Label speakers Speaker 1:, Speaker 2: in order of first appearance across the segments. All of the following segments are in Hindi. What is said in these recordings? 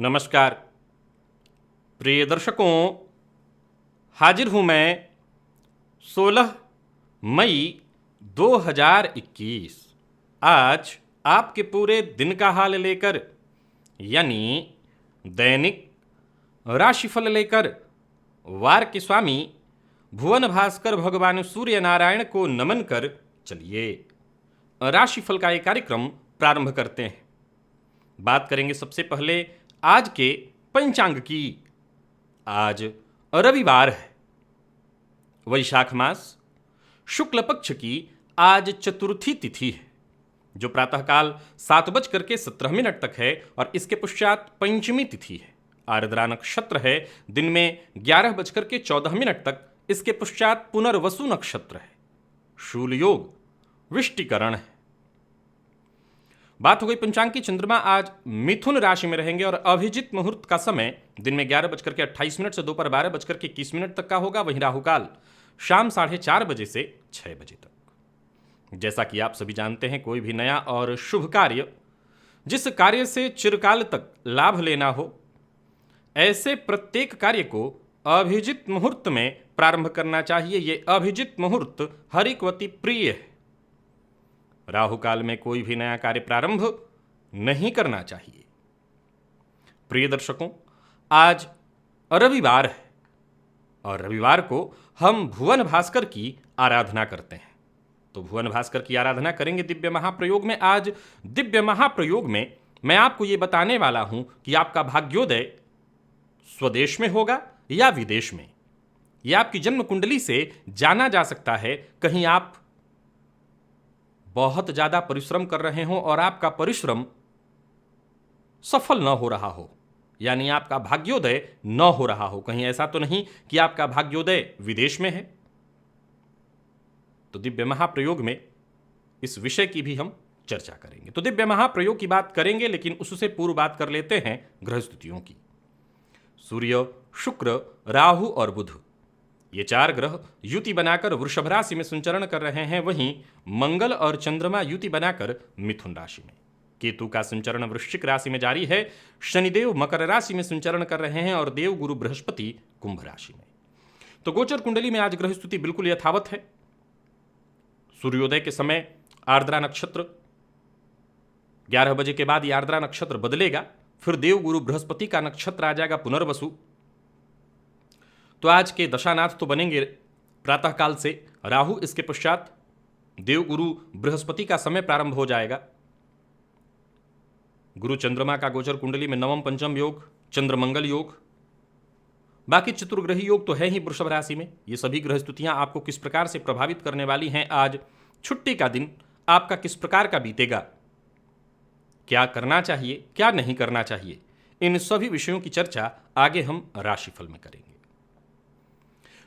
Speaker 1: नमस्कार प्रिय दर्शकों, हाजिर हूं मैं 16 मई 2021। आज आपके पूरे दिन का हाल लेकर, यानी दैनिक राशिफल लेकर वार के स्वामी भुवन भास्कर भगवान सूर्य नारायण को नमन कर चलिए राशिफल का एक कार्यक्रम प्रारंभ करते हैं। बात करेंगे सबसे पहले आज के पंचांग की। आज रविवार है, वैशाख मास शुक्ल पक्ष की आज चतुर्थी तिथि है, जो प्रातःकाल 7:17 तक है और इसके पश्चात पंचमी तिथि है। आर्द्रा नक्षत्र है, दिन में 11:14 तक, इसके पश्चात पुनर्वसु नक्षत्र है। शूल योग विष्टिकरण है। बात हो गई पंचांग की। चंद्रमा आज मिथुन राशि में रहेंगे और अभिजित मुहूर्त का समय दिन में 11:28 से दोपहर 12:21 तक का होगा। वहीं राहुकाल शाम 4:30 बजे से 6 बजे तक। जैसा कि आप सभी जानते हैं, कोई भी नया और शुभ कार्य, जिस कार्य से चिरकाल तक लाभ लेना हो, ऐसे प्रत्येक कार्य को अभिजित मुहूर्त में प्रारंभ करना चाहिए। ये अभिजित मुहूर्त हरिकवती प्रिय है। राहु काल में कोई भी नया कार्य प्रारंभ नहीं करना चाहिए। प्रिय दर्शकों, आज रविवार है और रविवार को हम भुवन भास्कर की आराधना करते हैं। तो भुवन भास्कर की आराधना करेंगे दिव्य महाप्रयोग में। आज दिव्य महाप्रयोग में मैं आपको ये बताने वाला हूं कि आपका भाग्योदय स्वदेश में होगा या विदेश में। यह आपकी जन्म कुंडली से जाना जा सकता है। कहीं आप बहुत ज्यादा परिश्रम कर रहे हो और आपका परिश्रम सफल न हो रहा हो, यानी आपका भाग्योदय न हो रहा हो। कहीं ऐसा तो नहीं कि आपका भाग्योदय विदेश में है। तो दिव्य महाप्रयोग में इस विषय की भी हम चर्चा करेंगे। तो दिव्य महाप्रयोग की बात करेंगे, लेकिन उससे पूर्व बात कर लेते हैं ग्रह स्थितियों की। सूर्य, शुक्र, राहु और बुध, ये 4 ग्रह युति बनाकर वृषभ राशि में संचरण कर रहे हैं। वहीं मंगल और चंद्रमा युति बनाकर मिथुन राशि में। केतु का संचरण वृश्चिक राशि में जारी है। शनिदेव मकर राशि में संचरण कर रहे हैं और देव गुरु बृहस्पति कुंभ राशि में। तो गोचर कुंडली में आज ग्रह स्थिति बिल्कुल यथावत है। सूर्योदय के समय आर्द्रा नक्षत्र, 11 बजे के बाद ये आर्द्रा नक्षत्र बदलेगा। फिर देव गुरु बृहस्पति का नक्षत्र आ जाएगा पुनर्वसु। तो आज के दशानाथ तो बनेंगे प्रातःकाल से राहु, इसके पश्चात देवगुरु बृहस्पति का समय प्रारंभ हो जाएगा। गुरु चंद्रमा का गोचर कुंडली में नवम पंचम योग, चंद्र मंगल योग, बाकी चतुर्ग्रही योग तो है ही वृषभ राशि में। ये सभी ग्रह स्थितियां आपको किस प्रकार से प्रभावित करने वाली हैं, आज छुट्टी का दिन आपका किस प्रकार का बीतेगा, क्या करना चाहिए, क्या नहीं करना चाहिए, इन सभी विषयों की चर्चा आगे हम राशिफल में करेंगे।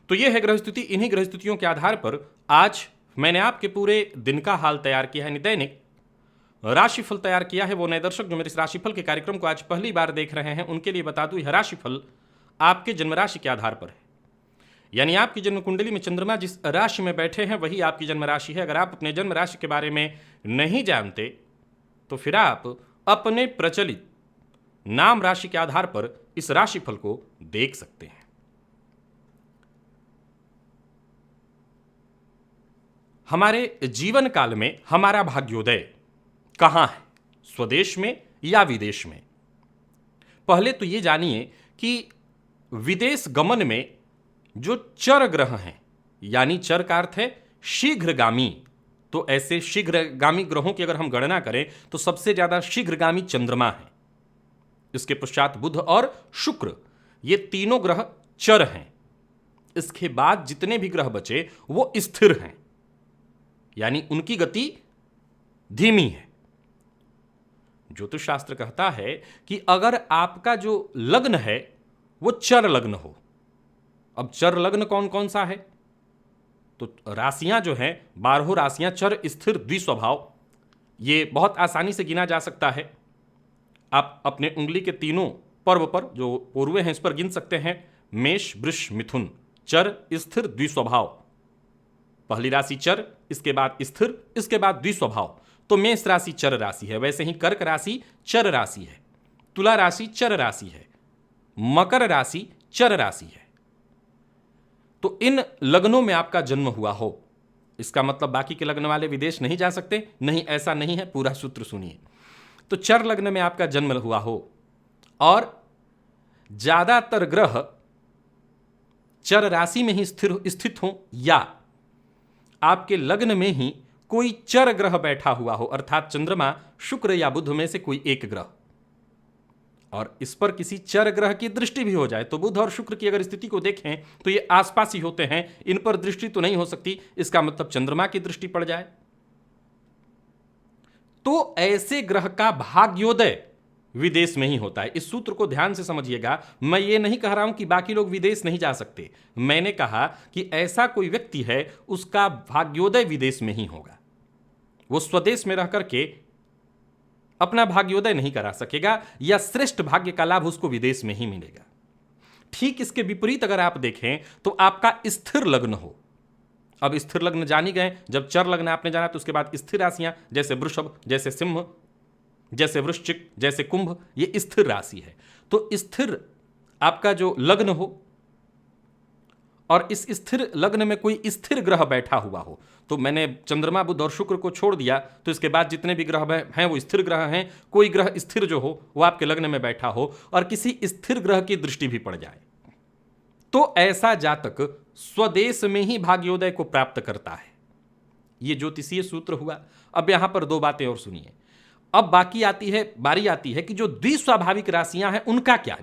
Speaker 1: तो यह है ग्रह स्थिति। इन्हीं ग्रह स्थितियों के आधार पर आज मैंने आपके पूरे दिन का हाल तैयार किया है, दैनिक राशिफल तैयार किया है। वो नए दर्शक जो मेरे इस राशिफल के कार्यक्रम को आज पहली बार देख रहे हैं, उनके लिए बता दूं, यह राशिफल आपके जन्म राशि के आधार पर है। यानी आपकी जन्म कुंडली में चंद्रमा जिस राशि में बैठे हैं वही आपकी जन्म राशि है। अगर आप अपने जन्म राशि के बारे में नहीं जानते तो फिर आप अपने प्रचलित नाम राशि के आधार पर इस राशिफल को देख सकते हैं। हमारे जीवन काल में हमारा भाग्योदय कहाँ है, स्वदेश में या विदेश में? पहले तो ये जानिए कि विदेश गमन में जो चर ग्रह हैं, यानी चर का अर्थ है शीघ्रगामी, तो ऐसे शीघ्रगामी ग्रहों की अगर हम गणना करें तो सबसे ज्यादा शीघ्रगामी चंद्रमा है। इसके पश्चात बुध और शुक्र, ये तीनों ग्रह चर हैं। इसके बाद जितने भी ग्रह बचे वो स्थिर हैं, यानी उनकी गति धीमी है। ज्योतिष शास्त्र कहता है कि अगर आपका जो लग्न है वो चर लग्न हो। अब चर लग्न कौन कौन सा है? तो राशियां जो हैं, 12 राशियां चर स्थिर द्विस्वभाव, ये बहुत आसानी से गिना जा सकता है। आप अपने उंगली के तीनों पर्व पर, जो पूर्वे हैं, इस पर गिन सकते हैं। मेष, वृष, मिथुन, चर स्थिर द्विस्वभाव। पहली राशि चर, इसके बाद स्थिर, इसके बाद द्विस्वभाव। तो मेष राशि चर राशि है। वैसे ही कर्क राशि चर राशि है। तुला राशि चर राशि है, मकर राशि चर राशि है। तो इन लग्नों में आपका जन्म हुआ हो, इसका मतलब बाकी के लग्न वाले विदेश नहीं जा सकते? नहीं, ऐसा नहीं है। पूरा सूत्र सुनिए। तो चर लग्न में आपका जन्म हुआ हो और ज्यादातर ग्रह चर राशि में ही स्थित हो, या आपके लग्न में ही कोई चर ग्रह बैठा हुआ हो, अर्थात चंद्रमा, शुक्र या बुध में से कोई एक ग्रह, और इस पर किसी चर ग्रह की दृष्टि भी हो जाए, तो बुध और शुक्र की अगर स्थिति को देखें तो ये आसपास ही होते हैं, इन पर दृष्टि तो नहीं हो सकती, इसका मतलब चंद्रमा की दृष्टि पड़ जाए, तो ऐसे ग्रह का भाग्योदय विदेश में ही होता है। इस सूत्र को ध्यान से समझिएगा। मैं ये नहीं कह रहा हूं कि बाकी लोग विदेश नहीं जा सकते, मैंने कहा कि ऐसा कोई व्यक्ति है उसका भाग्योदय विदेश में ही होगा। वो स्वदेश में रह करके अपना भाग्योदय नहीं करा सकेगा, या श्रेष्ठ भाग्य का लाभ उसको विदेश में ही मिलेगा। ठीक इसके विपरीत अगर आप देखें तो आपका स्थिर लग्न हो। अब स्थिर लग्न जान ही गए, जब चर लग्न आपने जाना तो उसके बाद स्थिर राशियां, जैसे वृषभ, जैसे सिंह, जैसे वृश्चिक, जैसे कुंभ, ये स्थिर राशि है। तो स्थिर आपका जो लग्न हो और इस स्थिर लग्न में कोई स्थिर ग्रह बैठा हुआ हो, तो मैंने चंद्रमा, बुध और शुक्र को छोड़ दिया, तो इसके बाद जितने भी ग्रह हैं वो स्थिर ग्रह हैं। कोई ग्रह स्थिर जो हो वो आपके लग्न में बैठा हो और किसी स्थिर ग्रह की दृष्टि भी पड़ जाए, तो ऐसा जातक स्वदेश में ही भाग्योदय को प्राप्त करता है। ये ज्योतिषीय सूत्र हुआ। अब यहां पर दो बातें और सुनिए। अब बारी आती है कि जो द्विस्वाभाविक राशियां हैं उनका क्या।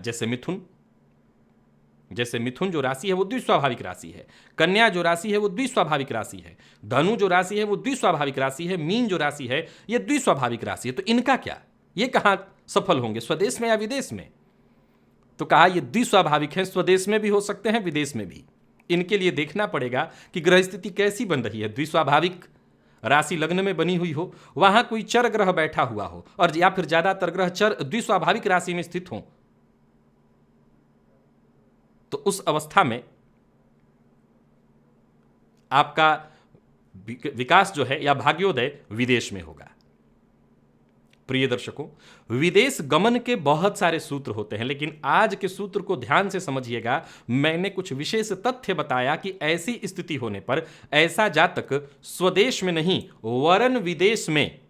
Speaker 1: जैसे मिथुन जो राशि है वो द्विस्वाभाविक राशि है, कन्या जो राशि है वो द्विस्वाभाविक राशि है, धनु जो राशि है वो द्विस्वाभाविक राशि है, मीन जो राशि है ये द्विस्वाभाविक राशि है। तो इनका क्या, ये कहां सफल होंगे, स्वदेश में या विदेश में? तो कहा ये द्विस्वाभाविक है, स्वदेश में भी हो सकते हैं, विदेश में भी। इनके लिए देखना पड़ेगा कि ग्रह स्थिति कैसी बन रही है। द्विस्वाभाविक राशि लग्न में बनी हुई हो, वहां कोई चर ग्रह बैठा हुआ हो, और या फिर ज्यादातर ग्रह द्विस्वाभाविक राशि में स्थित हो, तो उस अवस्था में आपका विकास जो है या भाग्योदय विदेश में होगा। प्रिय दर्शकों, विदेश गमन के बहुत सारे सूत्र होते हैं, लेकिन आज के सूत्र को ध्यान से समझिएगा। मैंने कुछ विशेष तथ्य बताया कि ऐसी स्थिति होने पर ऐसा जातक स्वदेश में नहीं वरन विदेश में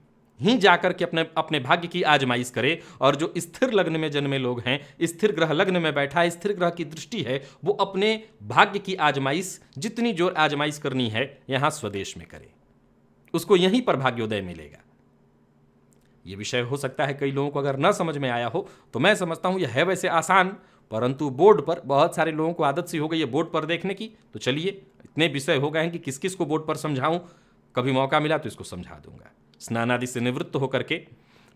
Speaker 1: ही जाकर के अपने भाग्य की आजमाइश करे। और जो स्थिर लग्न में जन्मे लोग हैं, स्थिर ग्रह लग्न में बैठा है, स्थिर ग्रह की दृष्टि है, वो अपने भाग्य की आजमाइश, जितनी जोर आजमाइश करनी है, यहां स्वदेश में करे, उसको यहीं पर भाग्योदय मिलेगा। यह विषय हो सकता है कई लोगों को अगर न समझ में आया हो, तो मैं समझता हूं यह है वैसे आसान, परंतु बोर्ड पर बहुत सारे लोगों को आदत सी हो गई है बोर्ड पर देखने की। तो चलिए, इतने विषय हो गए हैं कि किस किस को बोर्ड पर समझाऊं, कभी मौका मिला तो इसको समझा दूंगा। स्नान आदि से निवृत्त होकर के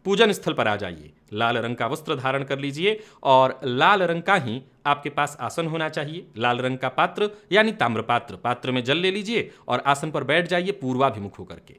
Speaker 1: पूजन स्थल पर आ जाइए, लाल रंग का वस्त्र धारण कर लीजिए और लाल रंग का ही आपके पास आसन होना चाहिए। लाल रंग का पात्र यानी ताम्र पात्र, पात्र में जल ले लीजिए और आसन पर बैठ जाइए पूर्वाभिमुख होकर के।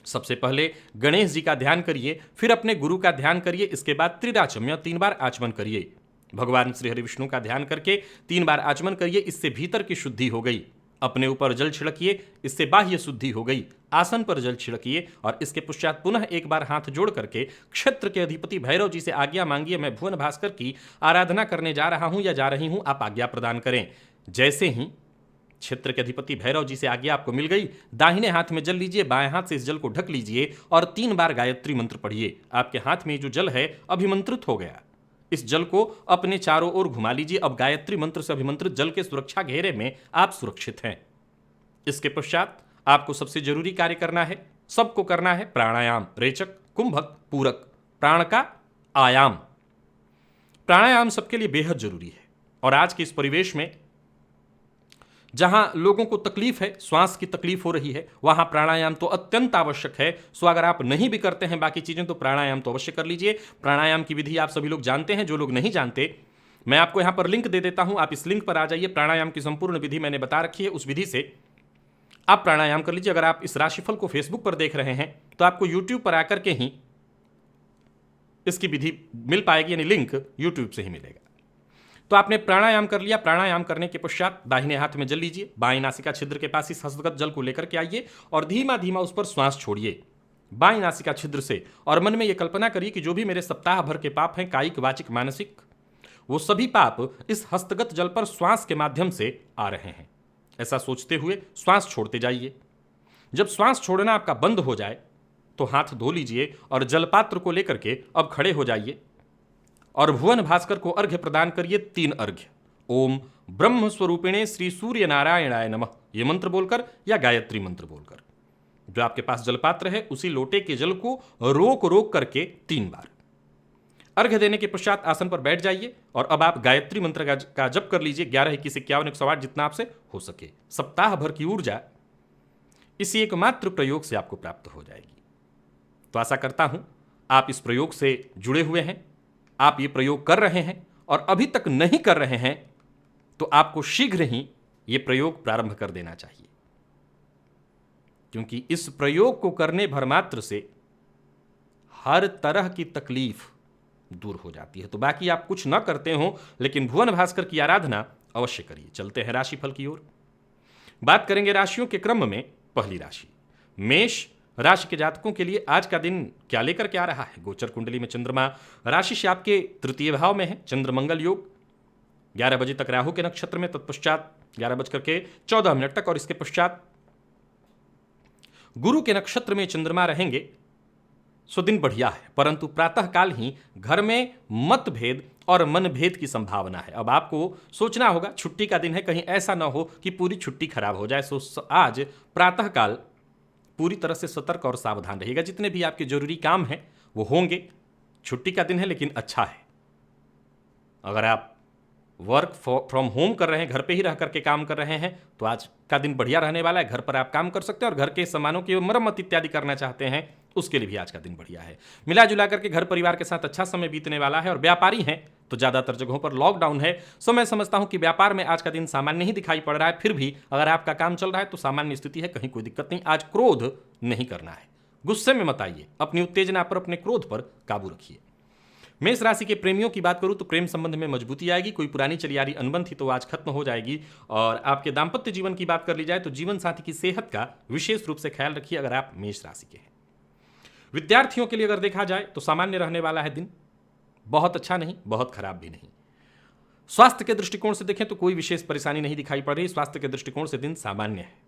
Speaker 1: सबसे पहले गणेश जी का ध्यान करिए, फिर अपने गुरु का ध्यान करिए, इसके बाद त्रिराचम्य 3 बार आचमन करिए। भगवान श्री हरि विष्णु का ध्यान करके 3 बार आचमन करिए, इससे भीतर की शुद्धि हो गई। अपने ऊपर जल छिड़किए, इससे बाह्य शुद्धि हो गई। आसन पर जल छिड़किए और इसके पश्चात पुनः एक बार हाथ जोड़ करके क्षेत्र के अधिपति भैरव जी से आज्ञा मांगिए, मैं भुवन भास्कर की आराधना करने जा रहा हूं या जा रही हूं, आप आज्ञा प्रदान करें। जैसे ही क्षेत्र के अधिपति भैरव जी से आज्ञा आपको मिल गई, दाहिने हाथ में जल लीजिए, बाएं हाथ से इस जल को ढक लीजिए और 3 बार गायत्री मंत्र पढ़िए। आपके हाथ में जो जल है अभिमंत्रित हो गया, इस जल को अपने चारों ओर घुमा लीजिए। अब गायत्री मंत्र से अभिमंत्रित जल के सुरक्षा घेरे में आप सुरक्षित हैं। इसके पश्चात आपको सबसे जरूरी कार्य करना है, सबको करना है प्राणायाम, रेचक, कुंभक, पूरक, प्राण का आयाम। प्राणायाम सबके लिए बेहद जरूरी है और आज के इस परिवेश में जहां लोगों को तकलीफ है, श्वास की तकलीफ हो रही है, वहां प्राणायाम तो अत्यंत आवश्यक है। सो अगर आप नहीं भी करते हैं बाकी चीजें, तो प्राणायाम तो अवश्य कर लीजिए। प्राणायाम की विधि आप सभी लोग जानते हैं, जो लोग नहीं जानते मैं आपको यहां पर लिंक दे देता हूं, आप इस लिंक पर आ जाइए। प्राणायाम की संपूर्ण विधि मैंने बता रखी है, उस विधि से आप प्राणायाम कर लीजिए। अगर आप इस राशिफल को फेसबुक पर देख रहे हैं तो आपको यूट्यूब पर आकर के ही इसकी विधि मिल पाएगी, यानी लिंक यूट्यूब से ही मिलेगा। तो आपने प्राणायाम कर लिया। प्राणायाम करने के पश्चात दाहिने हाथ में जल लीजिए, बाएं नासिका छिद्र के पास इस हस्तगत जल को लेकर के आइए और धीमा धीमा उस पर श्वास छोड़िए। बाईं नासिका छिद्र से, और मन में यह कल्पना करिए कि जो भी मेरे सप्ताह भर के पाप हैं, कायिक, वाचिक, मानसिक, वो सभी पाप इस हस्तगत जल पर श्वास के माध्यम से आ रहे हैं। ऐसा सोचते हुए श्वास छोड़ते जाइए। जब श्वास छोड़ना आपका बंद हो जाए तो हाथ धो लीजिए और जलपात्र को लेकर के अब खड़े हो जाइए और भुवन भास्कर को अर्घ्य प्रदान करिए। 3 अर्घ्य। ओम ब्रह्म स्वरूपिणे श्री सूर्य नारायणाय नमः, ये मंत्र बोलकर या गायत्री मंत्र बोलकर। जो आपके पास जलपात्र है उसी लोटे के जल को रोक रोक करके 3 बार अर्घ्य देने के पश्चात आसन पर बैठ जाइए और अब आप गायत्री मंत्र का जप कर लीजिए। 11, 21, 51, 108 जितना आपसे हो सके। सप्ताह भर की ऊर्जा इसी एकमात्र प्रयोग से आपको प्राप्त हो जाएगी। तो आशा करता हूं आप इस प्रयोग से जुड़े हुए हैं, आप ये प्रयोग कर रहे हैं, और अभी तक नहीं कर रहे हैं तो आपको शीघ्र ही ये प्रयोग प्रारंभ कर देना चाहिए, क्योंकि इस प्रयोग को करने भर मात्र से हर तरह की तकलीफ दूर हो जाती है। तो बाकी आप कुछ न करते हो, लेकिन भुवन भास्कर की आराधना अवश्य करिए। चलते हैं राशिफल की ओर। बात करेंगे राशियों के क्रम में। पहली राशि मेष राशि के जातकों के लिए आज का दिन क्या लेकर के आ रहा है। गोचर कुंडली में चंद्रमा राशि से आपके तृतीय भाव में है। चंद्र मंगल योग 11 बजे तक राहु के नक्षत्र में, तत्पश्चात 11:14 तक, और इसके पश्चात गुरु के नक्षत्र में चंद्रमा रहेंगे। सो दिन बढ़िया है, परंतु प्रातःकाल ही घर में मतभेद और मनभेद की संभावना है। अब आपको सोचना होगा, छुट्टी का दिन है, कहीं ऐसा ना हो कि पूरी छुट्टी खराब हो जाए। सो आज प्रातःकाल पूरी तरह से सतर्क और सावधान रहिएगा। जितने भी आपके जरूरी काम हैं वो होंगे। छुट्टी का दिन है लेकिन अच्छा है। अगर आप वर्क फ्रॉम होम कर रहे हैं, घर पे ही रह करके काम कर रहे हैं, तो आज का दिन बढ़िया रहने वाला है। घर पर आप काम कर सकते हैं और घर के सामानों की मरम्मत इत्यादि करना चाहते हैं, उसके लिए भी आज का दिन बढ़िया है। मिला जुला करके घर परिवार के साथ अच्छा समय बीतने वाला है। और व्यापारी हैं तो ज़्यादातर जगहों पर लॉकडाउन है, सो मैं समझता हूं कि व्यापार में आज का दिन सामान्य ही दिखाई पड़ रहा है। फिर भी अगर आपका काम चल रहा है तो सामान्य स्थिति है, कहीं कोई दिक्कत नहीं। आज क्रोध नहीं करना है, गुस्से में मत आइए, अपनी उत्तेजना पर, अपने क्रोध पर काबू रखिए। मेष राशि के प्रेमियों की बात करूं तो प्रेम संबंध में मजबूती आएगी। कोई पुरानी चली आ रही अनबन थी तो आज खत्म हो जाएगी। और आपके दाम्पत्य जीवन की बात कर ली जाए तो जीवन साथी की सेहत का विशेष रूप से ख्याल रखिए अगर आप मेष राशि के हैं। विद्यार्थियों के लिए अगर देखा जाए तो सामान्य रहने वाला है दिन, बहुत अच्छा नहीं, बहुत खराब भी नहीं। स्वास्थ्य के दृष्टिकोण से देखें तो कोई विशेष परेशानी नहीं दिखाई पड़ रही। स्वास्थ्य के दृष्टिकोण से दिन सामान्य है।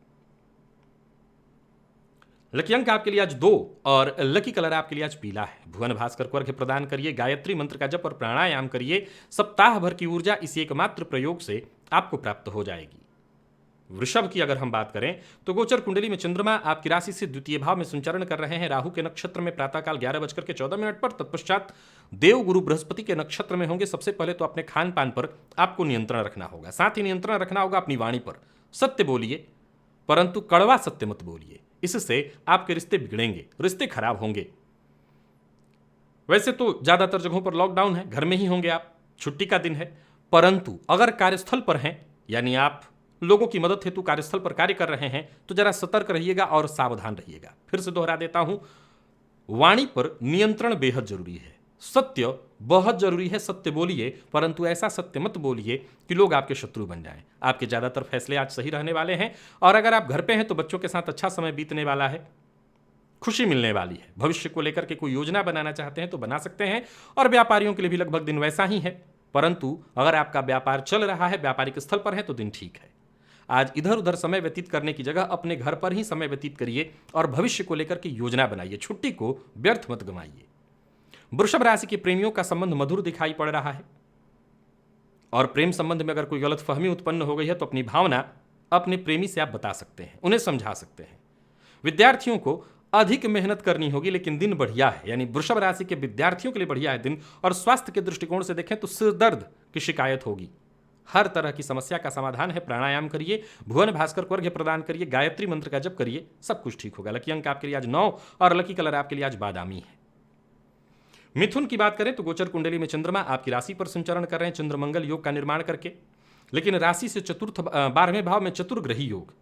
Speaker 1: लकी अंक आपके लिए आज 2 और लकी कलर आपके लिए आज पीला है। भुवन भास्कर को अर्घ्य प्रदान करिए, गायत्री मंत्र का जप और प्राणायाम करिए। सप्ताह भर की ऊर्जा इसी एकमात्र प्रयोग से आपको प्राप्त हो जाएगी। वृषभ की अगर हम बात करें तो गोचर कुंडली में चंद्रमा आपकी राशि से द्वितीय भाव में संचरण कर रहे हैं। राहु के नक्षत्र में प्रातःकाल 11:14 पर, तत्पश्चात देव गुरु बृहस्पति के नक्षत्र में होंगे। सबसे पहले तो अपने खान पान पर आपको नियंत्रण रखना होगा, साथ ही नियंत्रण रखना होगा अपनी वाणी पर। सत्य बोलिए, परंतु कड़वा सत्य मत बोलिए, इससे आपके रिश्ते बिगड़ेंगे, रिश्ते खराब होंगे। वैसे तो ज्यादातर जगहों पर लॉकडाउन है, घर में ही होंगे आप, छुट्टी का दिन है, परंतु अगर कार्यस्थल पर हैं, यानी आप लोगों की मदद हेतु कार्यस्थल पर कार्य कर रहे हैं, तो जरा सतर्क रहिएगा और सावधान रहिएगा। फिर से दोहरा देता हूं, वाणी पर नियंत्रण बेहद जरूरी है, सत्य बहुत जरूरी है। सत्य बोलिए, परंतु ऐसा सत्य मत बोलिए कि लोग आपके शत्रु बन जाएं। आपके ज्यादातर फैसले आज सही रहने वाले हैं। और अगर आप घर पे हैं तो बच्चों के साथ अच्छा समय बीतने वाला है, खुशी मिलने वाली है। भविष्य को लेकर के कोई योजना बनाना चाहते हैं तो बना सकते हैं। और व्यापारियों के लिए भी लगभग दिन वैसा ही है, परंतु अगर आपका व्यापार चल रहा है, व्यापारिक स्थल पर है, तो दिन ठीक है। आज इधर उधर समय व्यतीत करने की जगह अपने घर पर ही समय व्यतीत करिए और भविष्य को लेकर के योजना बनाइए। छुट्टी को व्यर्थ मत गंवाइए। वृषभ राशि के प्रेमियों का संबंध मधुर दिखाई पड़ रहा है। और प्रेम संबंध में अगर कोई गलतफहमी उत्पन्न हो गई है तो अपनी भावना अपने प्रेमी से आप बता सकते हैं, उन्हें समझा सकते हैं। विद्यार्थियों को अधिक मेहनत करनी होगी, लेकिन दिन बढ़िया है, यानी वृषभ राशि के विद्यार्थियों के लिए बढ़िया है दिन। और स्वास्थ्य के दृष्टिकोण से देखें तो सिर दर्द की शिकायत होगी। हर तरह की समस्या का समाधान है। प्राणायाम करिए, भुवन भास्कर को अर्घ्य प्रदान करिए, गायत्री मंत्र का जप करिए, सब कुछ ठीक होगा। लकी अंक आपके लिए आज 9 और लकी कलर आपके लिए आज बादामी है। मिथुन की बात करें तो गोचर कुंडली में चंद्रमा आपकी राशि पर संचरण कर रहे हैं, चंद्र मंगल योग का निर्माण करके, लेकिन राशि से 12वें भाव में चतुर्ग्रही योग।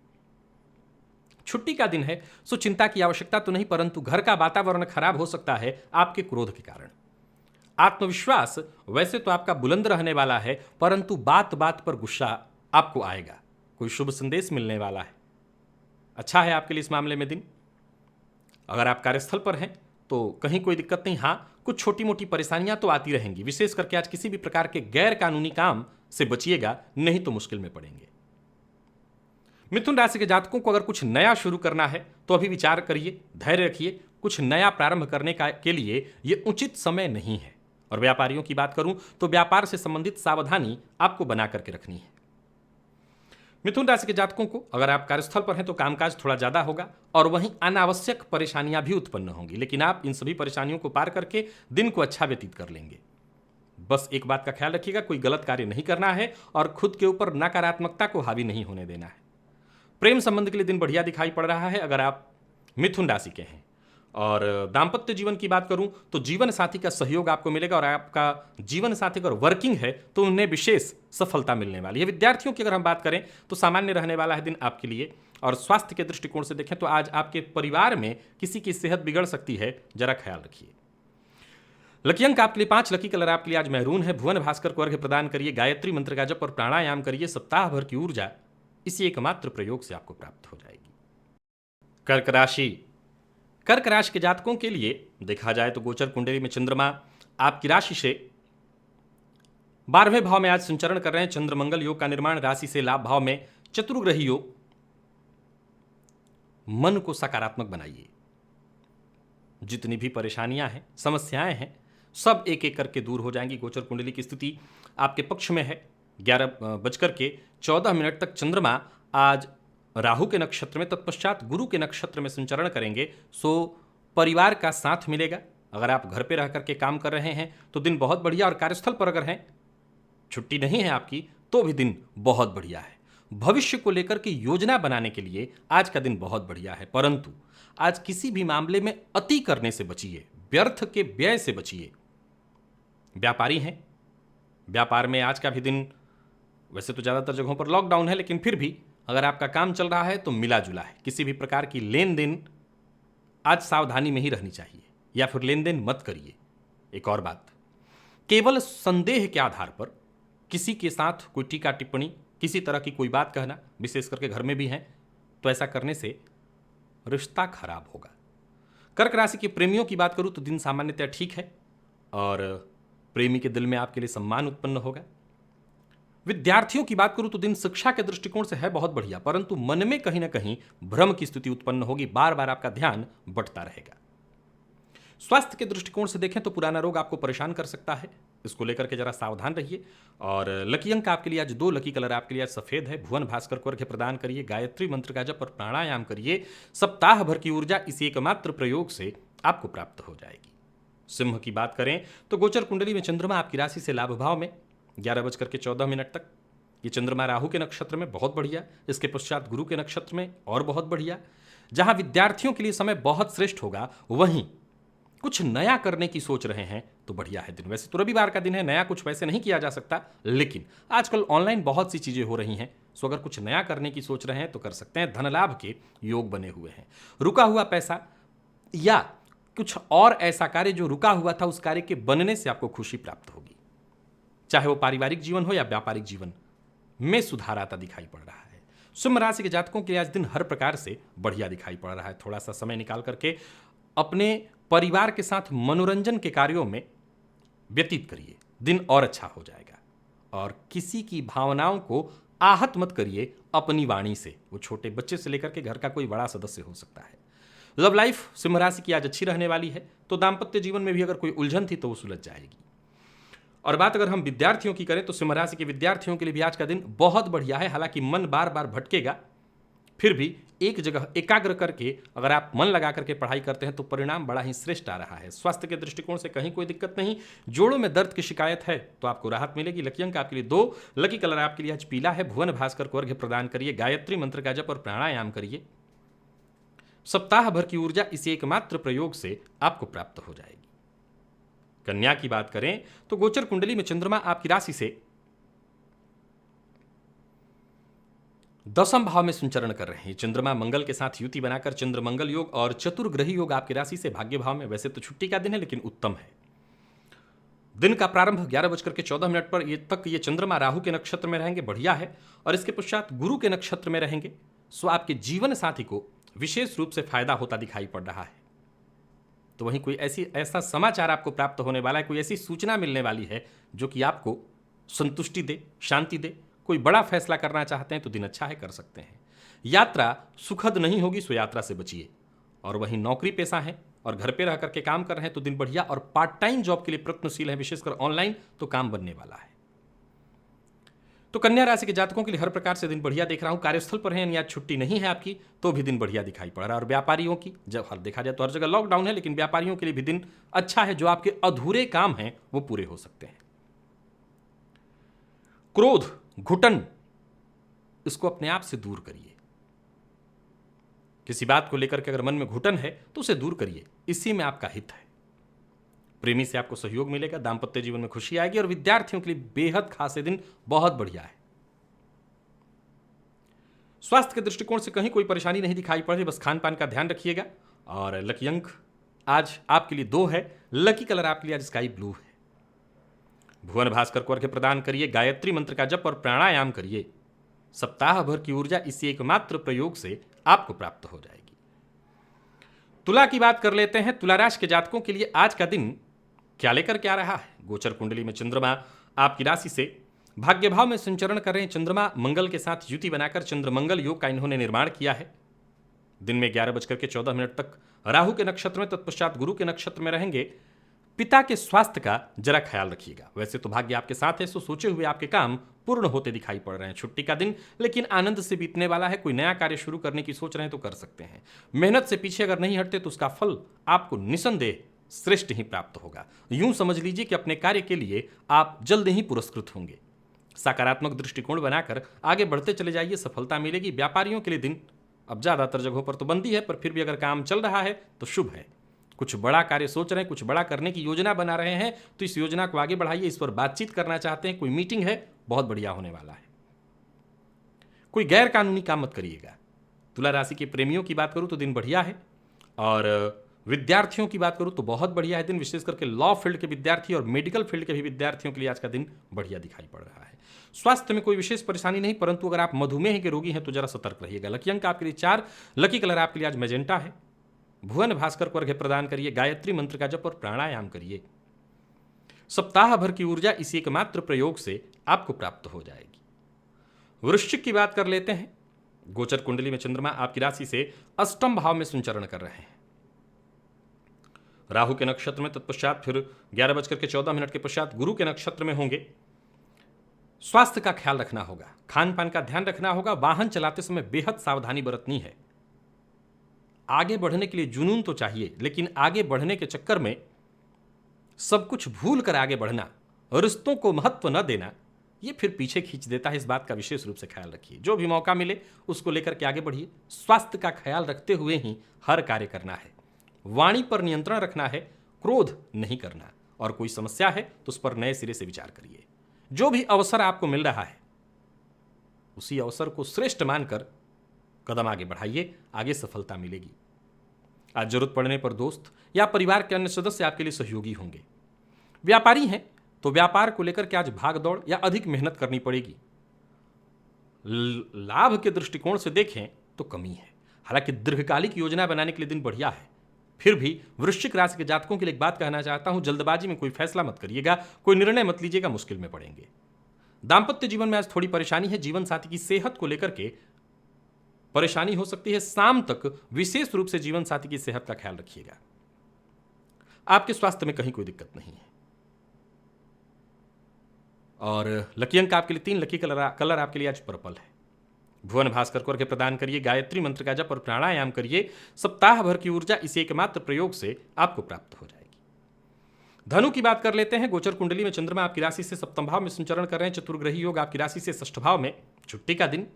Speaker 1: छुट्टी का दिन है, सो चिंता की आवश्यकता तो नहीं, परंतु घर का वातावरण खराब हो सकता है आपके क्रोध के कारण। आत्मविश्वास वैसे तो आपका बुलंद रहने वाला है, परंतु बात बात पर गुस्सा आपको आएगा। कोई शुभ संदेश मिलने वाला है, अच्छा है आपके लिए इस मामले में दिन। अगर आप कार्यस्थल पर हैं तो कहीं कोई दिक्कत नहीं, हाँ कुछ छोटी मोटी परेशानियां तो आती रहेंगी। विशेष करके आज किसी भी प्रकार के गैर कानूनी काम से बचिएगा, नहीं तो मुश्किल में पड़ेंगे। मिथुन राशि के जातकों को अगर कुछ नया शुरू करना है तो अभी विचार करिए, धैर्य रखिए। कुछ नया प्रारंभ करने के लिए ये उचित समय नहीं है। और व्यापारियों की बात करूं तो व्यापार से संबंधित सावधानी आपको बना करके रखनी है। मिथुन राशि के जातकों को अगर आप कार्यस्थल पर हैं तो कामकाज थोड़ा ज्यादा होगा और वहीं अनावश्यक परेशानियां भी उत्पन्न होंगी, लेकिन आप इन सभी परेशानियों को पार करके दिन को अच्छा व्यतीत कर लेंगे। बस एक बात का ख्याल रखिएगा, कोई गलत कार्य नहीं करना है और खुद के ऊपर नकारात्मकता को हावी नहीं होने देना है। प्रेम संबंध के लिए दिन बढ़िया दिखाई पड़ रहा है अगर आप मिथुन राशि के हैं। और दाम्पत्य जीवन की बात करूं तो जीवन साथी का सहयोग आपको मिलेगा और आपका जीवन साथी अगर वर्किंग है तो उन्हें विशेष सफलता मिलने वाली है। विद्यार्थियों की अगर हम बात करें तो सामान्य रहने वाला है दिन आपके लिए। और स्वास्थ्य के दृष्टिकोण से देखें तो आज आपके परिवार में किसी की सेहत बिगड़ सकती है, जरा ख्याल रखिए। लकी अंक आपके लिए 5, लकी कलर आपके लिए आज मैरून है। भुवन भास्कर को अर्घ्य प्रदान करिए, गायत्री मंत्र का जप और प्राणायाम करिए। सप्ताह भर की ऊर्जा इसी एकमात्र प्रयोग से आपको प्राप्त हो जाएगी। कर्क राशि, कर्क राशि के जातकों के लिए देखा जाए तो गोचर कुंडली में चंद्रमा आपकी राशि से 12वें भाव में आज संचरण कर रहे हैं। चंद्र मंगल योग का निर्माण राशि से लाभ भाव में चतुर्ग्रही योग। मन को सकारात्मक बनाइए। जितनी भी परेशानियां हैं, समस्याएं हैं, सब एक एक करके दूर हो जाएंगी। गोचर कुंडली की स्थिति आपके पक्ष में है। 11:14 तक चंद्रमा आज राहु के नक्षत्र में, तत्पश्चात गुरु के नक्षत्र में संचरण करेंगे। सो परिवार का साथ मिलेगा। अगर आप घर पे रह करके काम कर रहे हैं तो दिन बहुत बढ़िया, और कार्यस्थल पर अगर हैं, छुट्टी नहीं है आपकी, तो भी दिन बहुत बढ़िया है। भविष्य को लेकर के योजना बनाने के लिए आज का दिन बहुत बढ़िया है, परंतु आज किसी भी मामले में अति करने से बचिए, व्यर्थ के व्यय से बचिए। व्यापारी हैं, व्यापार में आज का भी दिन, वैसे तो ज़्यादातर जगहों पर लॉकडाउन है, लेकिन फिर भी अगर आपका काम चल रहा है तो मिला जुला है। किसी भी प्रकार की लेन देन आज सावधानी में ही रहनी चाहिए, या फिर लेन देन मत करिए। एक और बात, केवल संदेह के आधार पर किसी के साथ कोई टीका टिप्पणी, किसी तरह की कोई बात कहना, विशेष करके घर में भी हैं, तो ऐसा करने से रिश्ता खराब होगा। कर्क राशि के प्रेमियों की बात करूं तो दिन सामान्यतः ठीक है और प्रेमी के दिल में आपके लिए सम्मान उत्पन्न होगा। विद्यार्थियों की बात करूं तो दिन शिक्षा के दृष्टिकोण से है बहुत बढ़िया, परंतु मन में कहीं ना कहीं भ्रम की स्थिति उत्पन्न होगी, बार बार आपका ध्यान बंटता रहेगा। स्वास्थ्य के दृष्टिकोण से देखें तो पुराना रोग आपको परेशान कर सकता है, इसको लेकर के जरा सावधान रहिए। और लकी अंक आपके लिए आज 2, लकी कलर आपके लिए आज सफेद है। भुवन भास्कर को अर्घ्य प्रदान करिए, गायत्री मंत्र का जप और प्राणायाम करिए। सप्ताह भर की ऊर्जा इसी एकमात्र प्रयोग से आपको प्राप्त हो जाएगी। सिंह की बात करें तो गोचर कुंडली में चंद्रमा आपकी राशि से लाभ भाव में 11:14 तक। ये चंद्रमा राहु के नक्षत्र में बहुत बढ़िया, इसके पश्चात गुरु के नक्षत्र में और बहुत बढ़िया। जहां विद्यार्थियों के लिए समय बहुत श्रेष्ठ होगा, वहीं कुछ नया करने की सोच रहे हैं तो बढ़िया है दिन। वैसे तो रविवार का दिन है, नया कुछ वैसे नहीं किया जा सकता, लेकिन आजकल ऑनलाइन बहुत सी चीजें हो रही हैं, सो अगर कुछ नया करने की सोच रहे हैं तो कर सकते हैं। धन लाभ के योग बने हुए हैं। रुका हुआ पैसा या कुछ और ऐसा कार्य जो रुका हुआ था, उस कार्य के बनने से आपको खुशी प्राप्त होगी। चाहे वो पारिवारिक जीवन हो या व्यापारिक जीवन में सुधार आता दिखाई पड़ रहा है। सिंह राशि के जातकों के लिए आज दिन हर प्रकार से बढ़िया दिखाई पड़ रहा है। थोड़ा सा समय निकाल करके अपने परिवार के साथ मनोरंजन के कार्यों में व्यतीत करिए, दिन और अच्छा हो जाएगा। और किसी की भावनाओं को आहत मत करिए अपनी वाणी से, वो छोटे बच्चे से लेकर के घर का कोई बड़ा सदस्य हो सकता है। लव लाइफ सिंह राशि की आज अच्छी रहने वाली है, तो दाम्पत्य जीवन में भी अगर कोई उलझन थी तो वो सुलझ जाएगी। और बात अगर हम विद्यार्थियों की करें तो सिंह राशि के विद्यार्थियों के लिए भी आज का दिन बहुत बढ़िया है। हालांकि मन बार बार भटकेगा, फिर भी एक जगह एकाग्र करके अगर आप मन लगा करके पढ़ाई करते हैं तो परिणाम बड़ा ही श्रेष्ठ आ रहा है। स्वास्थ्य के दृष्टिकोण से कहीं कोई दिक्कत नहीं। जोड़ों में दर्द की शिकायत है तो आपको राहत मिलेगी। लकी अंक आपके लिए 2, लकी कलर आपके लिए आज पीला है। भुवन भास्कर को अर्घ्य प्रदान करिए, गायत्री मंत्र का जप और प्राणायाम करिए। सप्ताह भर की ऊर्जा इसी एकमात्र प्रयोग से आपको प्राप्त हो जाएगी। कन्या की बात करें तो गोचर कुंडली में चंद्रमा आपकी राशि से 10वें भाव में संचरण कर रहे हैं। चंद्रमा मंगल के साथ युति बनाकर चंद्र मंगल योग और चतुर्ग्रही योग आपकी राशि से भाग्य भाव में, वैसे तो छुट्टी का दिन है लेकिन उत्तम है। दिन का प्रारंभ 11:14 पर ये चंद्रमा राहु के नक्षत्र में रहेंगे, बढ़िया है। और इसके पश्चात गुरु के नक्षत्र में रहेंगे, सो आपके जीवन साथी को विशेष रूप से फायदा होता दिखाई पड़ रहा है। तो वहीं कोई ऐसा समाचार आपको प्राप्त होने वाला है, कोई ऐसी सूचना मिलने वाली है जो कि आपको संतुष्टि दे, शांति दे। कोई बड़ा फैसला करना चाहते हैं तो दिन अच्छा है, कर सकते हैं। यात्रा सुखद नहीं होगी, सो यात्रा से बचिए। और वहीं नौकरी पेशा है और घर पे रह करके काम कर रहे हैं तो दिन बढ़िया, और पार्ट टाइम जॉब के लिए प्रयत्नशील है, विशेषकर ऑनलाइन, तो काम बनने वाला है। तो कन्या राशि के जातकों के लिए हर प्रकार से दिन बढ़िया देख रहा हूं। कार्यस्थल पर है यानी आज छुट्टी नहीं है आपकी, तो भी दिन बढ़िया दिखाई पड़ रहा है। और व्यापारियों की जब हर देखा जाए तो हर जगह लॉकडाउन है, लेकिन व्यापारियों के लिए भी दिन अच्छा है। जो आपके अधूरे काम हैं वो पूरे हो सकते हैं। क्रोध, घुटन, इसको अपने आप से दूर करिए। किसी बात को लेकर के अगर मन में घुटन है तो उसे दूर करिए, इसी में आपका हित है। प्रेमी से आपको सहयोग मिलेगा, दाम्पत्य जीवन में खुशी आएगी। और विद्यार्थियों के लिए बेहद खास दिन, बहुत बढ़िया है। स्वास्थ्य के दृष्टिकोण से कहीं कोई परेशानी नहीं दिखाई पड़ रही, बस खान पान का ध्यान रखिएगा। और लकी अंक आज आपके लिए 2 है। लकी कलर आपके लिए आज स्काई ब्लू है। भुवन भास्कर को अर्घ्य प्रदान करिए, गायत्री मंत्र का जप और प्राणायाम करिए। सप्ताह भर की ऊर्जा इसी एकमात्र प्रयोग से आपको प्राप्त हो जाएगी। तुला की बात कर लेते हैं। तुला राशि के जातकों के लिए आज का दिन क्या लेकर के आ रहा है। गोचर कुंडली में चंद्रमा आपकी राशि से भाग्य भाव में संचरण कर रहे हैं। चंद्रमा मंगल के साथ युति बनाकर चंद्रमंगल योग का इन्होंने निर्माण किया है। दिन में 11:14 तक राहु के नक्षत्र में, तत्पश्चात गुरु के नक्षत्र में रहेंगे। पिता के स्वास्थ्य का जरा ख्याल रखिएगा। वैसे तो भाग्य आपके साथ है, सो सोचे हुए आपके काम पूर्ण होते दिखाई पड़ रहे हैं। छुट्टी का दिन लेकिन आनंद से बीतने वाला है। कोई नया कार्य शुरू करने की सोच रहे हैं तो कर सकते हैं। मेहनत से पीछे अगर नहीं हटते तो उसका फल आपको निसंदेह श्रेष्ठ ही प्राप्त होगा। यूं समझ लीजिए कि अपने कार्य के लिए आप जल्द ही पुरस्कृत होंगे। सकारात्मक दृष्टिकोण बनाकर आगे बढ़ते चले जाइए, सफलता मिलेगी। व्यापारियों के लिए दिन अब ज्यादातर जगहों पर तो बंदी है, पर फिर भी अगर काम चल रहा है तो शुभ है। कुछ बड़ा कार्य सोच रहे हैं, कुछ बड़ा करने की योजना बना रहे हैं, तो इस योजना को आगे बढ़ाइए। इस पर बातचीत करना चाहते हैं, कोई मीटिंग है, बहुत बढ़िया होने वाला है। कोई गैर कानूनी काम मत करिएगा। तुला राशि के प्रेमियों की बात करूं तो दिन बढ़िया है। और विद्यार्थियों की बात करूं तो बहुत बढ़िया है दिन, विशेष करके लॉ फील्ड के विद्यार्थी और मेडिकल फील्ड के भी विद्यार्थियों के लिए आज का दिन बढ़िया दिखाई पड़ रहा है। स्वास्थ्य में कोई विशेष परेशानी नहीं, परंतु अगर आप मधुमेह के रोगी हैं तो जरा सतर्क रहिएगा। लकी अंक आपके लिए 4, लकी कलर आपके लिए आज मैजेंटा है। भुवन भास्कर को अर्घ्य प्रदान करिए, गायत्री मंत्र का जप और प्राणायाम करिए। सप्ताह भर की ऊर्जा इसी एकमात्र प्रयोग से आपको प्राप्त हो जाएगी। वृश्चिक की बात कर लेते हैं। गोचर कुंडली में चंद्रमा आपकी राशि से अष्टम भाव में संचरण कर रहे हैं। राहु के नक्षत्र में, तत्पश्चात फिर 11:14 के पश्चात गुरु के नक्षत्र में होंगे। स्वास्थ्य का ख्याल रखना होगा, खान पान का ध्यान रखना होगा। वाहन चलाते समय बेहद सावधानी बरतनी है। आगे बढ़ने के लिए जुनून तो चाहिए, लेकिन आगे बढ़ने के चक्कर में सब कुछ भूल कर आगे बढ़ना, रिश्तों को महत्व न देना, ये फिर पीछे खींच देता है। इस बात का विशेष रूप से ख्याल रखिए। जो भी मौका मिले उसको लेकर के आगे बढ़िए। स्वास्थ्य का ख्याल रखते हुए ही हर कार्य करना है। वाणी पर नियंत्रण रखना है, क्रोध नहीं करना। और कोई समस्या है तो उस पर नए सिरे से विचार करिए। जो भी अवसर आपको मिल रहा है उसी अवसर को श्रेष्ठ मानकर कदम आगे बढ़ाइए, आगे सफलता मिलेगी। आज जरूरत पड़ने पर दोस्त या परिवार के अन्य सदस्य आपके लिए सहयोगी होंगे। व्यापारी हैं तो व्यापार को लेकर के आज भाग दौड़ या अधिक मेहनत करनी पड़ेगी। लाभ के दृष्टिकोण से देखें तो कमी है। हालांकि दीर्घकालिक योजना बनाने के लिए दिन बढ़िया है। फिर भी वृश्चिक राशि के जातकों के लिए एक बात कहना चाहता हूं, जल्दबाजी में कोई फैसला मत करिएगा, कोई निर्णय मत लीजिएगा, मुश्किल में पड़ेंगे। दाम्पत्य जीवन में आज थोड़ी परेशानी है। जीवन साथी की सेहत को लेकर के परेशानी हो सकती है। शाम तक विशेष रूप से जीवन साथी की सेहत का ख्याल रखिएगा। आपके स्वास्थ्य में कहीं कोई दिक्कत नहीं है। और लकी अंक आपके लिए 3, लकी कलर आपके लिए आज पर्पल है। भुवन भास्कर को अर्घ्य प्रदान करिए, गायत्री मंत्र का जप और प्राणायाम करिए। सप्ताह भर की ऊर्जा इसी एकमात्र प्रयोग से आपको प्राप्त हो जाएगी। धनु की बात कर लेते हैं। गोचर कुंडली में चंद्रमा आपकी राशि से सप्तम भाव में संचरण कर रहे हैं। चतुर्ग्रही योग आपकी राशि से षष्ठ भाव में। छुट्टी का दिन,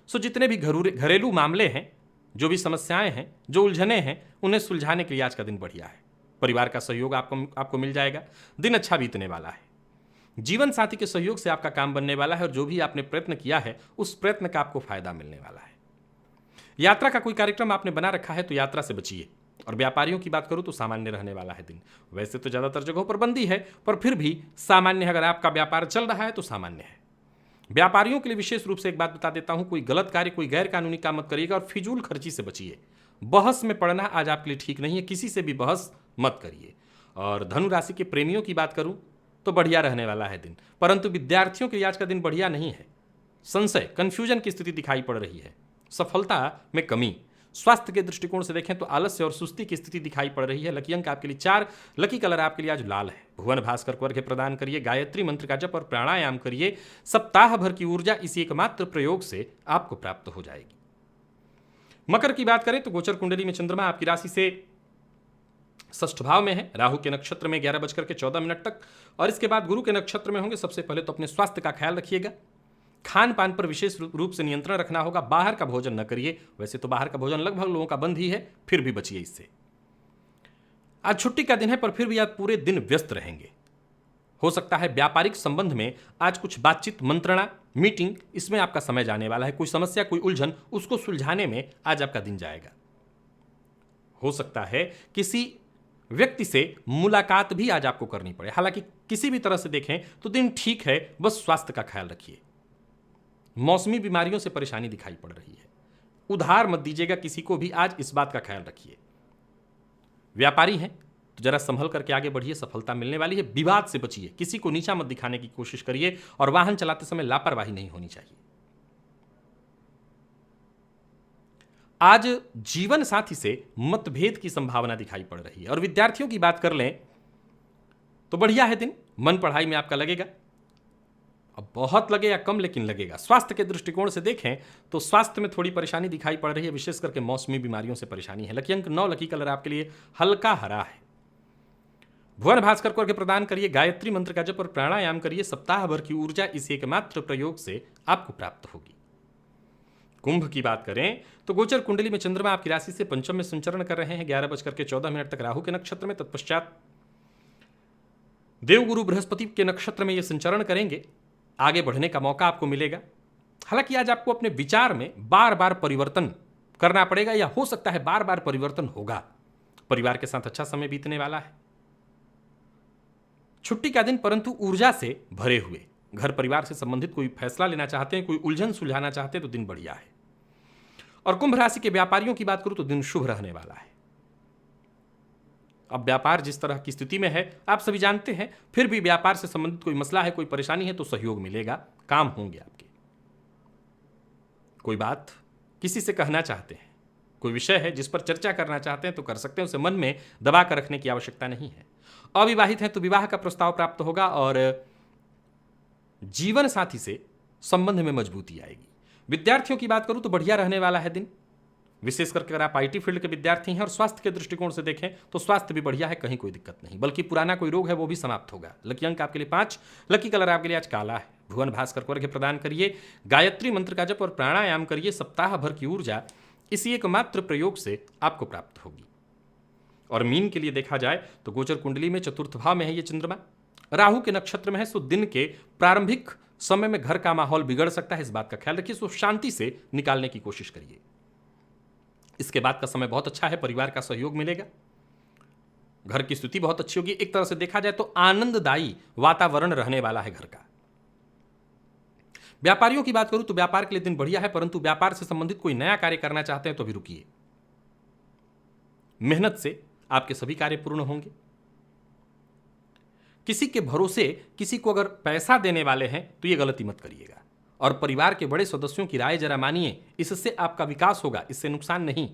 Speaker 1: सो जितने भी घरेलू मामले हैं, जो भी समस्याएं हैं, जो उलझने हैं, उन्हें सुलझाने के लिए आज का दिन बढ़िया है। परिवार का सहयोग आपको मिल जाएगा। दिन अच्छा बीतने वाला है। जीवन साथी के सहयोग से आपका काम बनने वाला है और जो भी आपने प्रयत्न किया है उस प्रयत्न का आपको फायदा मिलने वाला है। यात्रा का कोई कार्यक्रम आपने बना रखा है तो यात्रा से बचिए। और व्यापारियों की बात करूं तो सामान्य रहने वाला है दिन। वैसे तो ज्यादातर जगहों पर बंदी है, पर फिर भी सामान्य है। अगर आपका व्यापार चल रहा है तो सामान्य है। व्यापारियों के लिए विशेष रूप से एक बात बता देता हूं, कोई गलत कार्य, कोई गैर कानूनी काम मत करिएगा और फिजूल खर्ची से बचिए। बहस में पड़ना आज आपके लिए ठीक नहीं है। किसी से भी बहस मत करिए। और धनु राशि के प्रेमियों की बात करूं तो बढ़िया रहने वाला है दिन, परंतु विद्यार्थियों के लिए आज का दिन बढ़िया नहीं है। संशय, कंफ्यूजन की स्थिति दिखाई पड़ रही है। सफलता में कमी। स्वास्थ्य के दृष्टिकोण से देखें तो आलस्य और सुस्ती की स्थिति दिखाई पड़ रही है। लकी अंक आपके लिए 4, लकी कलर आपके लिए आज लाल है। भुवन भास्कर को अर्घ्य प्रदान करिए, गायत्री मंत्र का जप और प्राणायाम करिए। सप्ताह भर की ऊर्जा इसी एकमात्र प्रयोग से आपको प्राप्त हो जाएगी। मकर की बात करें तो गोचर कुंडली में चंद्रमा आपकी राशि से षष्ठ भाव में है, राहु के नक्षत्र में 11:14 तक, और इसके बाद गुरु के नक्षत्र में होंगे। सबसे पहले तो अपने स्वास्थ्य का ख्याल रखिएगा। खान पान पर विशेष रूप से नियंत्रण रखना होगा। बाहर का भोजन न करिए। वैसे तो बाहर का भोजन लगभग लोगों का बंद ही है, फिर भी बचिए इससे। आज छुट्टी का दिन है, पर फिर भी आप पूरे दिन व्यस्त रहेंगे। हो सकता है व्यापारिक संबंध में आज कुछ बातचीत, मंत्रणा, मीटिंग, इसमें आपका समय जाने वाला है। कोई समस्या, कोई उलझन, उसको सुलझाने में आज आपका दिन जाएगा। हो सकता है किसी व्यक्ति से मुलाकात भी आज आपको करनी पड़े। हालांकि किसी भी तरह से देखें तो दिन ठीक है, बस स्वास्थ्य का ख्याल रखिए। मौसमी बीमारियों से परेशानी दिखाई पड़ रही है। उधार मत दीजिएगा किसी को भी, आज इस बात का ख्याल रखिए। व्यापारी हैं तो जरा संभल करके आगे बढ़िए, सफलता मिलने वाली है। विवाद से बचिए, किसी को नीचा मत दिखाने की कोशिश करिए, और वाहन चलाते समय लापरवाही नहीं होनी चाहिए। आज जीवन साथी से मतभेद की संभावना दिखाई पड़ रही है। और विद्यार्थियों की बात कर लें तो बढ़िया है दिन, मन पढ़ाई में आपका लगेगा। अब बहुत लगे या कम, लेकिन लगेगा। स्वास्थ्य के दृष्टिकोण से देखें तो स्वास्थ्य में थोड़ी परेशानी दिखाई पड़ रही है, विशेष करके मौसमी बीमारियों से परेशानी है। लकी अंक 9, लकी कलर आपके लिए हल्का हरा है। भुवन भास्कर को अर्घ्य प्रदान करिए, गायत्री मंत्र का जप और प्राणायाम करिए। सप्ताह भर की ऊर्जा इस एकमात्र प्रयोग से आपको प्राप्त होगी। कुंभ की बात करें तो गोचर कुंडली में चंद्रमा आपकी राशि से पंचम में संचरण कर रहे हैं। 11:14 तक राहु के नक्षत्र में, तत्पश्चात देवगुरु बृहस्पति के नक्षत्र में ये संचरण करेंगे। आगे बढ़ने का मौका आपको मिलेगा। हालांकि आज आपको अपने विचार में बार बार परिवर्तन करना पड़ेगा, या हो सकता है बार बार परिवर्तन होगा। परिवार के साथ अच्छा समय बीतने वाला है। छुट्टी का दिन, परंतु ऊर्जा से भरे हुए। घर परिवार से संबंधित कोई फैसला लेना चाहते हैं, कोई उलझन सुलझाना चाहते हैं तो दिन बढ़िया है। और कुंभ राशि के व्यापारियों की बात करूं तो दिन शुभ रहने वाला है। अब व्यापार जिस तरह की स्थिति में है आप सभी जानते हैं, फिर भी व्यापार से संबंधित कोई मसला है, कोई परेशानी है तो सहयोग मिलेगा, काम होंगे आपके। कोई बात किसी से कहना चाहते हैं, कोई विषय है जिस पर चर्चा करना चाहते हैं तो कर सकते हैं, उसे मन में दबा कर रखने की आवश्यकता नहीं है। अविवाहित हैं तो विवाह का प्रस्ताव प्राप्त होगा, और जीवन साथी से संबंध में मजबूती आएगी। विद्यार्थियों की बात करूं तो बढ़िया रहने वाला है दिन, विशेष करके अगर आप आईटी फील्ड के विद्यार्थी हैं। और स्वास्थ्य के दृष्टिकोण से देखें तो स्वास्थ्य भी बढ़िया है, कहीं कोई दिक्कत नहीं, बल्कि पुराना कोई रोग है वो भी समाप्त होगा। लकी अंक आपके लिए 5, लकी कलर आपके लिए आज काला है। भुवन भास्कर को अर्घ्य प्रदान करिए, गायत्री मंत्र का जप और प्राणायाम करिए। सप्ताह भर की ऊर्जा इसी एकमात्र प्रयोग से आपको प्राप्त होगी। और मीन के लिए देखा जाए तो गोचर कुंडली में चतुर्थ भाव में है ये चंद्रमा, राहु के नक्षत्र में है। सो दिन के प्रारंभिक समय में घर का माहौल बिगड़ सकता है, इस बात का ख्याल रखिए। सो शांति से निकालने की कोशिश करिए। इसके बाद का समय बहुत अच्छा है, परिवार का सहयोग मिलेगा, घर की स्थिति बहुत अच्छी होगी। एक तरह से देखा जाए तो आनंददायी वातावरण रहने वाला है घर का। व्यापारियों की बात करूं तो व्यापार के लिए दिन बढ़िया है, परंतु व्यापार से संबंधित कोई नया कार्य करना चाहते हैं तो भी रुकिए। मेहनत से आपके सभी कार्य पूर्ण होंगे। किसी के भरोसे किसी को अगर पैसा देने वाले हैं तो यह गलती मत करिएगा। और परिवार के बड़े सदस्यों की राय जरा मानिए, इससे आपका विकास होगा, इससे नुकसान नहीं।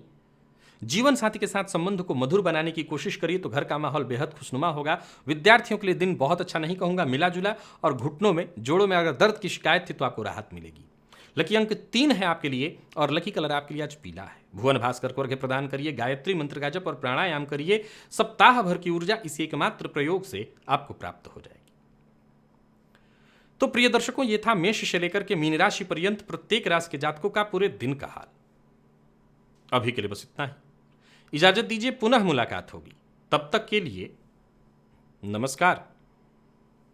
Speaker 1: जीवन साथी के साथ संबंध को मधुर बनाने की कोशिश करिए तो घर का माहौल बेहद खुशनुमा होगा। विद्यार्थियों के लिए दिन बहुत अच्छा नहीं कहूंगा, मिला जुला। और घुटनों में, जोड़ों में अगर दर्द की शिकायत थी तो आपको राहत मिलेगी। लकी अंक 3 है आपके लिए, और लकी कलर आपके लिए आज पीला है। भुवन भास्कर को अर्घ्य प्रदान करिए, गायत्री मंत्र का जप और प्राणायाम करिए। सप्ताह भर की ऊर्जा इसी एकमात्र प्रयोग से आपको प्राप्त हो जाएगी। तो प्रिय दर्शकों, ये था मेष से लेकर के मीन राशि पर्यंत प्रत्येक राशि के जातकों का पूरे दिन का हाल। अभी के लिए बस इतना ही। इजाजत दीजिए, पुनः मुलाकात होगी। तब तक के लिए नमस्कार।